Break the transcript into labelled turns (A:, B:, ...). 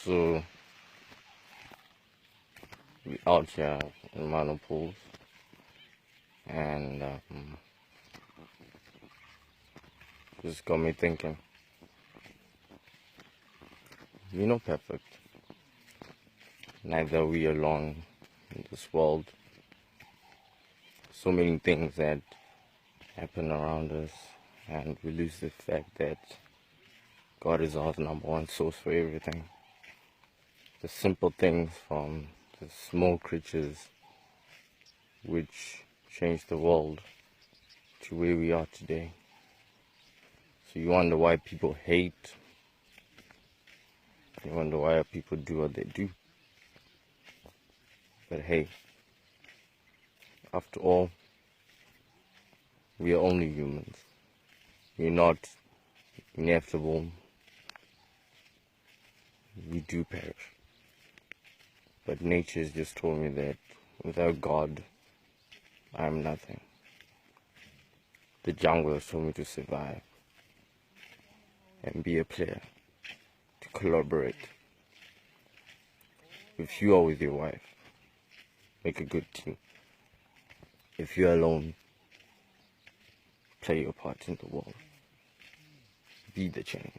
A: So we out here in Manna Pools, and just got me thinking. We're not perfect. Neither are we alone in this world. So many things that happen around us, and we lose the fact that God is our number one source for everything. The simple things from the small creatures which changed the world to where we are today. So you wonder why people hate. You wonder why people do what they do. But hey, after all, we are only humans. We're not inevitable. We do perish. But nature has just told me that without God, I am nothing. The jungle has told me to survive and be a player, to collaborate. If you are with your wife, make a good team. If you're alone, play your part in the world. Be the change.